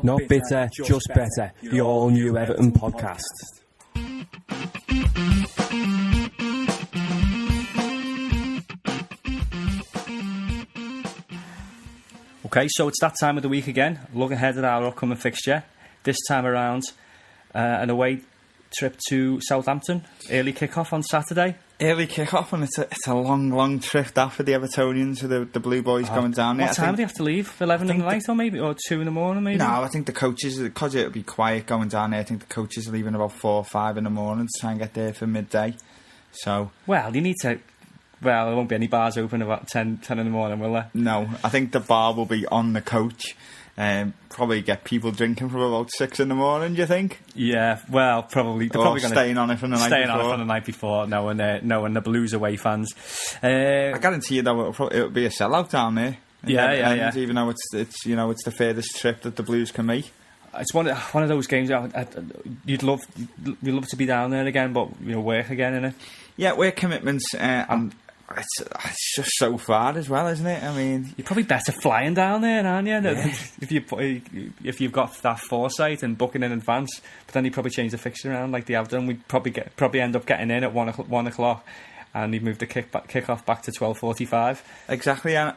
Not bitter, just better. The all-new Everton podcast. Okay, so it's that time of the week again. Look ahead at our upcoming fixture. This time around, an away trip to Southampton. Early kick-off on Saturday. Early kick-off, and it's a long trip that for the Evertonians, with the Blue Boys going down there. What time do they have to leave? 11 in the night, or maybe, or 2 in the morning, maybe? No, I think the coaches, because it'll be quiet going down there, I think the coaches are leaving about 4 or 5 in the morning to try and get there for midday. So, well, you need to. Well, there won't be any bars open about 10 in the morning, will there? No, I think the bar will be on the coach. Probably get people drinking from about 6 in the morning, do you think? Yeah, well, probably. They're or probably staying on it from the night before. Staying on it from the night before, knowing the Blues away fans. I guarantee you, though, it'll be a sellout down there. Yeah. Even though it's the furthest trip that the Blues can make. It's one of those games you'd love to be down there again, but work again, innit? Yeah, work commitments and. It's just so far as well, isn't it? I mean, you're probably better flying down there, aren't you? Yeah. If you've got that foresight and booking in advance, but then you probably change the fixture around like they have done. We'd probably end up getting in at 1 o'clock, and you'd move the kick-off back to 12:45. Exactly, and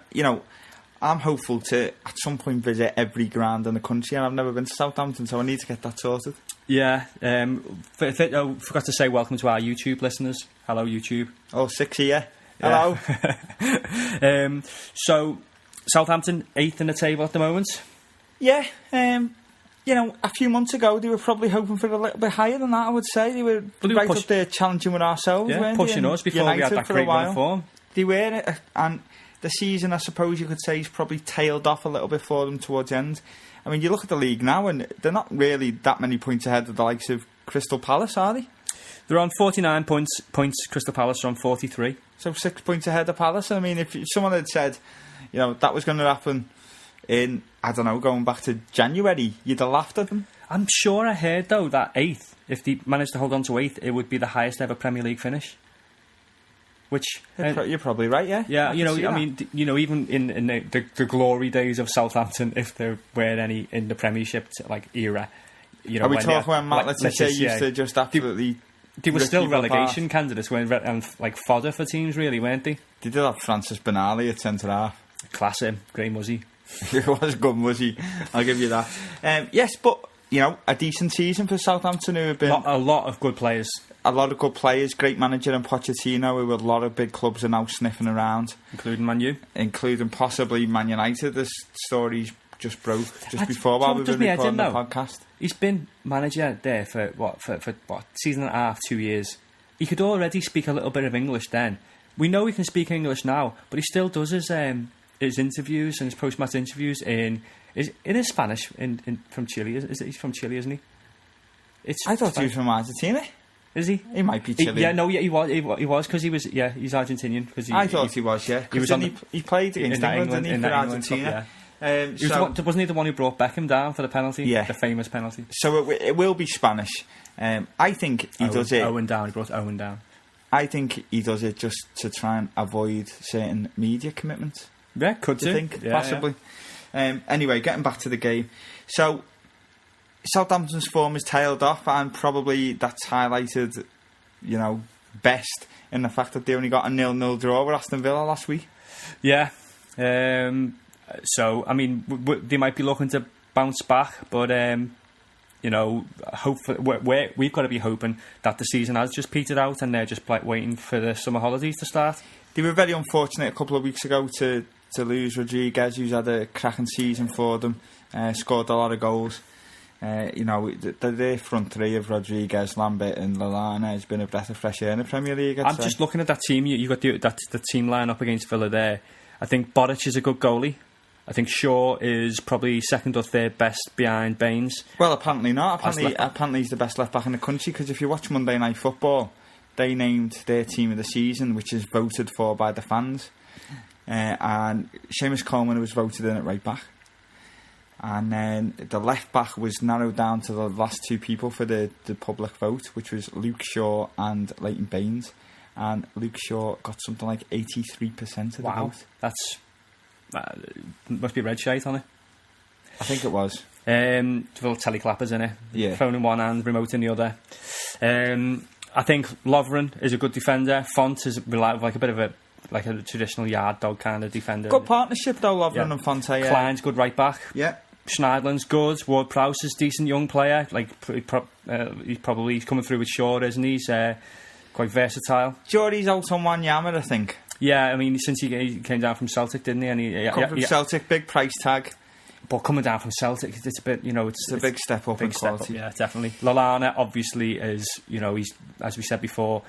I'm hopeful to at some point visit every ground in the country, and I've never been to Southampton, so I need to get that sorted. Yeah, forgot to say welcome to our YouTube listeners. Hello, YouTube. Oh, 6 here. Hello. So, Southampton 8th in the table at the moment. Yeah, a few months ago they were probably hoping for a little bit higher than that. I would say they were up there challenging with ourselves. Yeah, pushing us before United we had that great run of form. They were, and the season, I suppose you could say, has probably tailed off a little bit for them towards the end. I mean, you look at the league now, and they're not really that many points ahead of the likes of Crystal Palace, are they? They're on 49 points. Crystal Palace are on 43. So 6 points ahead of Palace. I mean, if someone had said, that was going to happen in, I don't know, going back to January, you'd have laughed at them. I'm sure I heard, though, that 8th, if they managed to hold on to 8th, it would be the highest ever Premier League finish. Which... you're probably right, yeah. Yeah, even in the glory days of Southampton, if there were any in the Premiership era... Are we talking when Matt Letizia used to just absolutely... They were still relegation candidates, and fodder for teams, really, weren't they? They did have Francis Benali at centre-half. Class him, great Muzzy. It was good Muzzy, I'll give you that. Yes, but, a decent season for Southampton, who have been... A lot of good players. A lot of good players, great manager in Pochettino, who a lot of big clubs are now sniffing around. Including Man U? Including possibly Man United. This story's just broke before while we've been recording the podcast. He's been manager there for season and a half, 2 years. He could already speak a little bit of English then. We know he can speak English now, but he still does his interviews and his post-match interviews in Spanish from Chile. He's from Chile, isn't he? I thought he was from Argentina. Is he? He might be Chilean. He was because he was. Yeah, he's Argentinian. I thought he was. Yeah, he played against England, didn't he, for Argentina? Cup, yeah. Wasn't he the one who brought Beckham down for the penalty? Yeah. The famous penalty. So it will be Spanish. I think he does it... Owen down. He brought Owen down. I think he does it just to try and avoid certain media commitments. Yeah, could do. Think, possibly. Yeah. Anyway, getting back to the game. So, Southampton's form has tailed off, and probably that's highlighted, best in the fact that they only got a 0-0 draw with Aston Villa last week. Yeah. So, I mean, they might be looking to bounce back, but, hopefully, we've got to be hoping that the season has just petered out and they're just waiting for the summer holidays to start. They were very unfortunate a couple of weeks ago to lose Rodriguez, who's had a cracking season for them, scored a lot of goals. Their front three of Rodriguez, Lambert and Lallana has been a breath of fresh air in the Premier League, I'd say. Just looking at that team, you got the team line up against Villa there. I think Boric is a good goalie. I think Shaw is probably second or third best behind Baines. Well, apparently not. Apparently he's the best left back in the country, because if you watch Monday Night Football, they named their team of the season, which is voted for by the fans. And Seamus Coleman was voted in at right back. And then the left back was narrowed down to the last two people for the public vote, which was Luke Shaw and Leighton Baines. And Luke Shaw got something like 83% of the vote. That's must be red shite on it. I think it was. Little teleclappers in it. Yeah. Phone in one hand, remote in the other. I think Lovren is a good defender. Font is like a bit of a traditional yard dog kind of defender. Good partnership though, Lovren and Fonte. Yeah. Klein's good right back. Yeah. Schneidlin's good. Ward-Prowse is a decent young player. Like he's coming through with Shaw, isn't he? He's quite versatile. Geordie's out on Wanyama, I think. Yeah, I mean, since he came down from Celtic, didn't he? And Come from Celtic, big price tag. But coming down from Celtic, it's a bit, it's a big step up in quality. Yeah, definitely. Lallana, obviously, is, he's, as we said before,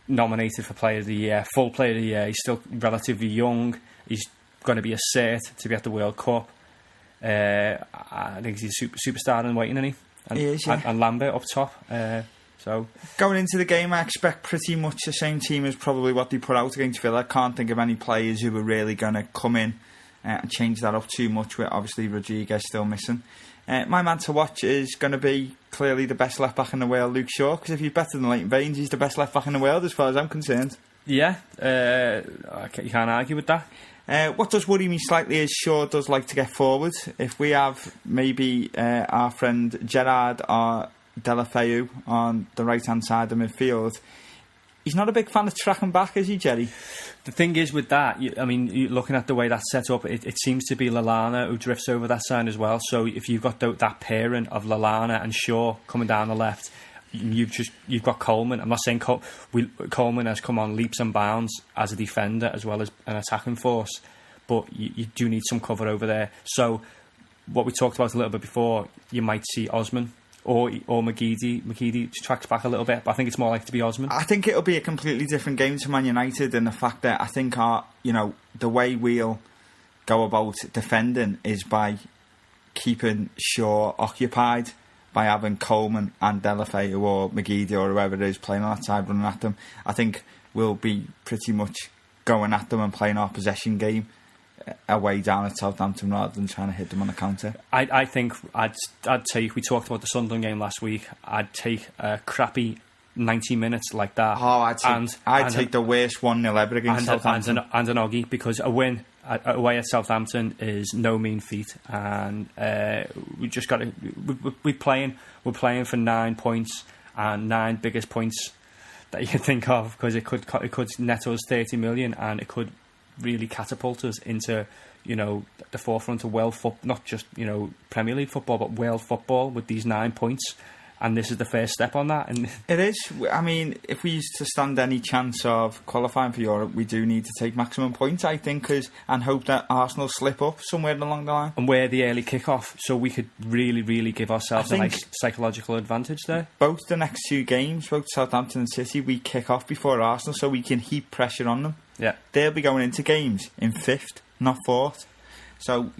nominated for Player of the Year, full Player of the Year. He's still relatively young. He's going to be a cert to be at the World Cup. I think he's a superstar in waiting, isn't he? And, he is, yeah. And Lambert up top. So going into the game, I expect pretty much the same team as probably what they put out against Villa. I can't think of any players who are really going to come in and change that up too much, with obviously Rodriguez still missing. My man to watch is going to be clearly the best left back in the world, Luke Shaw, because if he's better than Leighton Baines, he's the best left back in the world as far as I'm concerned. Yeah, you can't argue with that. What does worry me slightly is Shaw does like to get forward. If we have maybe our friend Gerrard or Delafeu on the right hand side of midfield, he's not a big fan of tracking back, is he, Jerry? The thing is with that, looking at the way that's set up, it seems to be Lallana who drifts over that side as well. So if you've got that pairing of Lallana and Shaw coming down the left, you've got Coleman. I'm not saying Coleman has come on leaps and bounds as a defender as well as an attacking force, but you do need some cover over there. So what we talked about a little bit before, you might see Osman or McGeady. McGeady tracks back a little bit, but I think it's more likely to be Osman. I think it'll be a completely different game to Man United in the fact that I think the way we'll go about defending is by keeping Shaw occupied, by having Coleman and Delafeu or McGeady or whoever it is playing on that side running at them. I think we'll be pretty much going at them and playing our possession game away down at Southampton rather than trying to hit them on the counter. I think I'd take, we talked about the Sunderland game last week, I'd take a crappy 90 minutes like that. Oh, I'd take the worst 1-0 ever against Southampton. And an Oggy, because a win away at Southampton is no mean feat, and we just got to. We're playing for 9 points, and 9 biggest points that you can think of, because it could net us 30 million, and it could really catapult us into the forefront of not just Premier League football, but world football with these 9 points. And this is the first step on that. And it is. I mean, if we used to stand any chance of qualifying for Europe, we do need to take maximum points, I think, and hope that Arsenal slip up somewhere along the line. And we're the early kick-off, so we could really, really give ourselves a nice psychological advantage there. Both the next 2 games, both Southampton and City, we kick off before Arsenal, so we can heap pressure on them. Yeah, they'll be going into games in 5th, not 4th. So,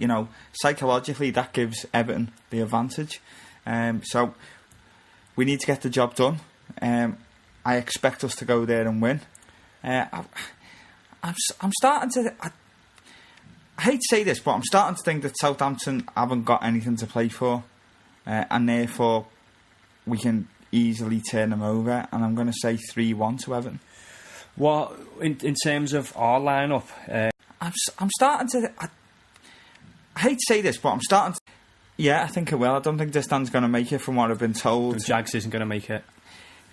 psychologically, that gives Everton the advantage. So we need to get the job done. I expect us to go there and win. I'm starting to. I hate to say this, but I'm starting to think that Southampton haven't got anything to play for, and therefore we can easily turn them over. And I'm going to say 3-1 to Everton. Well, in terms of our lineup, I'm starting to. I hate to say this, but I'm starting to. Yeah, I think it will. I don't think Distan's going to make it from what I've been told. And Jags isn't going to make it.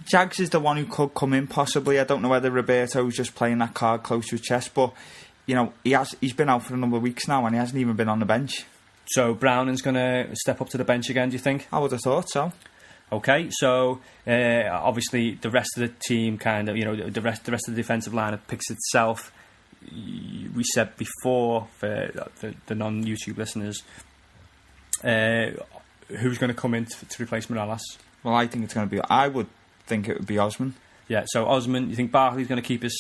Jags is the one who could come in possibly. I don't know whether Roberto's just playing that card close to his chest, but he's been out for a number of weeks now and he hasn't even been on the bench. So Browning's going to step up to the bench again, do you think? I would have thought so. Okay, so obviously the rest of the team the rest of the defensive lineup picks itself. We said before, for the non-YouTube listeners, who's going to come in to replace Morales? Well, I think it's going to be. I would think it would be Osman. Yeah, so Osman. You think Barkley's going to keep his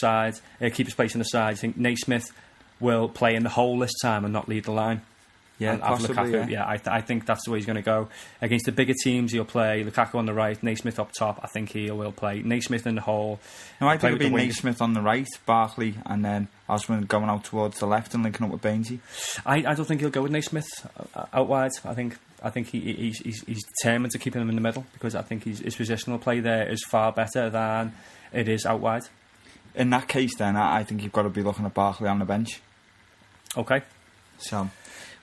place in the side? You think Naismith will play in the hole this time and not lead the line? Yeah, possibly. Yeah, I think that's the way he's going to go. Against the bigger teams, he'll play Lukaku on the right, Naismith up top. I think he will play Naismith in the hole. No, I think it'll be Naismith on the right, Barkley, and then Osman going out towards the left and linking up with Bainesy. I don't think he'll go with Naismith out wide. I think he's determined to keep him in the middle, because I think his positional play there is far better than it is out wide. In that case, then, I think you've got to be looking at Barkley on the bench. Okay. So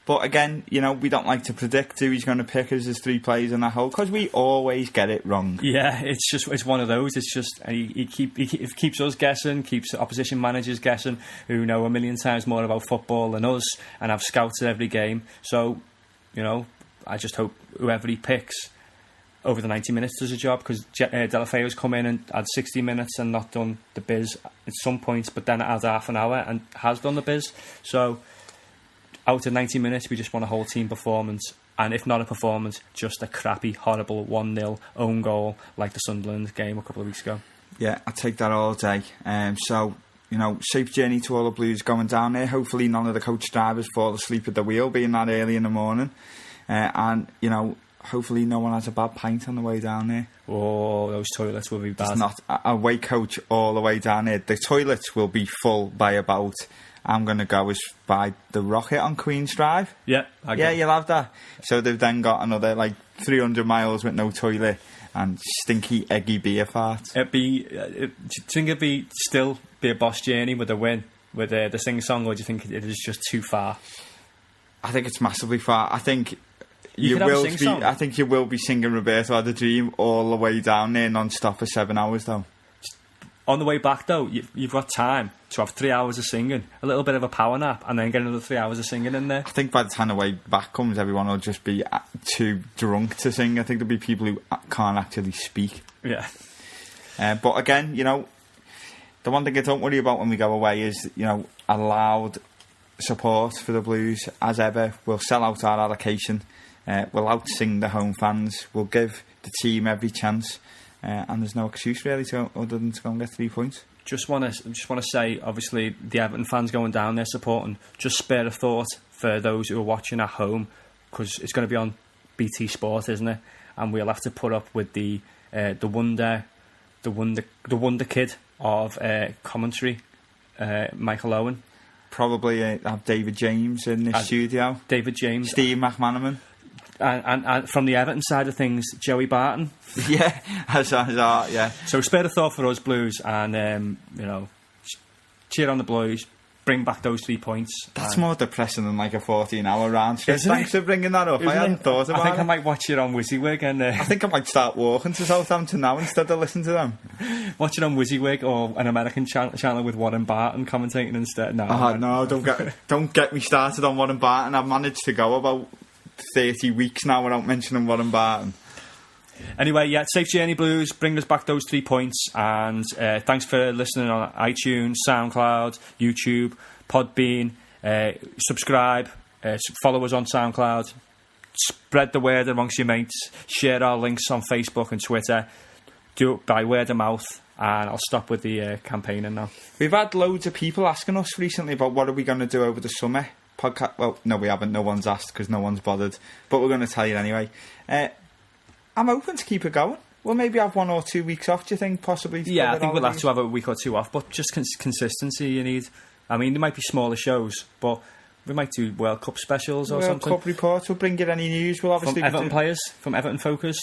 But again, you know, we don't like to predict who he's going to pick as his 3 players in that hole, because we always get it wrong. Yeah, it's one of those. It's just he keeps us guessing, keeps opposition managers guessing, who know a million times more about football than us and have scouts at every game. So, you know, I just hope whoever he picks over the 90 minutes does a job, because Delafeo's come in and had 60 minutes and not done the biz at some points, but then had half an hour and has done the biz. So out of 90 minutes, we just want a whole team performance, and if not a performance, just a crappy, horrible 1-0 own goal like the Sunderland game a couple of weeks ago. Yeah, I'll take that all day. So, you know, safe journey to all the Blues going down there. Hopefully none of the coach drivers fall asleep at the wheel being that early in the morning. And, you know, hopefully no one has a bad pint on the way down there. Oh, those toilets will be bad. It's not a away coach all the way down there. The toilets will be full by about... I'm going to go as by the Rocket on Queen's Drive. Yeah, you'll have that. So they've then got another 300 miles with no toilet and stinky, eggy beer farts. Do you think it'd still be a boss journey with a win with the sing-song, or do you think it is just too far? I think it's massively far. I think you will be singing Roberto Had a Dream all the way down there non-stop for 7 hours though. On the way back though, you've got time to have 3 hours of singing, a little bit of a power nap, and then get another 3 hours of singing in there. I think by the time the way back comes, everyone will just be too drunk to sing. I think there'll be people who can't actually speak. Yeah. But again, you know, the one thing I don't worry about when we go away is, you know, a loud support for the Blues. As ever, we'll sell out our allocation. We'll out-sing the home fans. We'll give the team every chance. And there's no excuse really other than to go and get 3 points. Just want to say, obviously, the Everton fans going down there supporting. Just spare a thought for those who are watching at home, because it's going to be on BT Sport, isn't it? And we'll have to put up with the wonder kid of commentary, Michael Owen. Probably have David James in the studio. David James, Steve McManaman. And from the Everton side of things, Joey Barton. Yeah, yeah. So spare a thought for us Blues, and you know, cheer on the Blues. Bring back those 3 points. That's more depressing than a 14-hour round trip. Thanks for bringing that up. I hadn't thought about it. I think I might watch it on WYSIWYG. And I think I might start walking to Southampton now instead of listening to them. Watch it on WYSIWYG or an American channel with Warren Barton commentating instead. No, don't get me started on Warren Barton. I've managed to go about 30 weeks now without mentioning Warren Barton. Anyway, yeah, safe journey Blues, bring us back those 3 points, and thanks for listening on iTunes, SoundCloud, YouTube, Podbean. Subscribe, follow us on SoundCloud, spread the word amongst your mates, share our links on Facebook and Twitter, do it by word of mouth, and I'll stop with the campaigning now. We've had loads of people asking us recently about what are we going to do over the summer podcast. Well, no, we haven't. No one's asked because no one's bothered, but we're going to tell you anyway. I'm open to keep it going. We'll maybe have 1 or 2 weeks off, do you think, possibly? Yeah, I think we'll have to have a week or two off, but just consistency you need. I mean, there might be smaller shows, but we might do World Cup specials or something. World Cup reports, we'll bring you any news. We'll obviously from Everton players, from Everton Focus.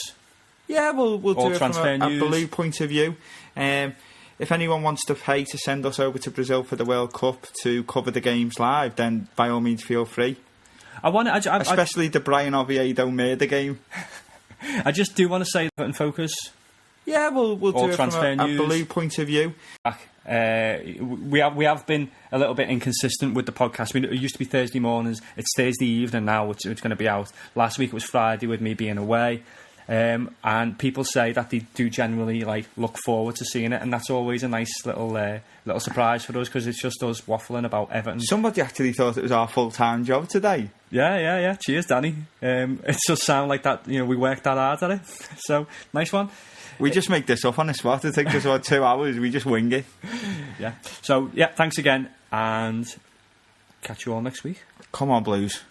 Yeah, we'll do it from a Blue point of view. If anyone wants to pay to send us over to Brazil for the World Cup to cover the games live, then by all means feel free. Especially the Brian Oviedo murder game. I just do want to say Everton Focus. Yeah, we'll do it from a Blue point of view. We have been a little bit inconsistent with the podcast. It used to be Thursday mornings. It's Thursday evening now. It's going to be out. Last week it was Friday with me being away. And people say that they do generally look forward to seeing it, and that's always a nice little surprise for us, because it's just us waffling about Everton. Somebody actually thought it was our full-time job today. Yeah. Cheers, Danny. It does sound like that. We worked that hard at it. So nice one. We just make this up on the spot. It takes us about 2 hours. We just wing it. Yeah. So yeah, thanks again, and catch you all next week. Come on, Blues.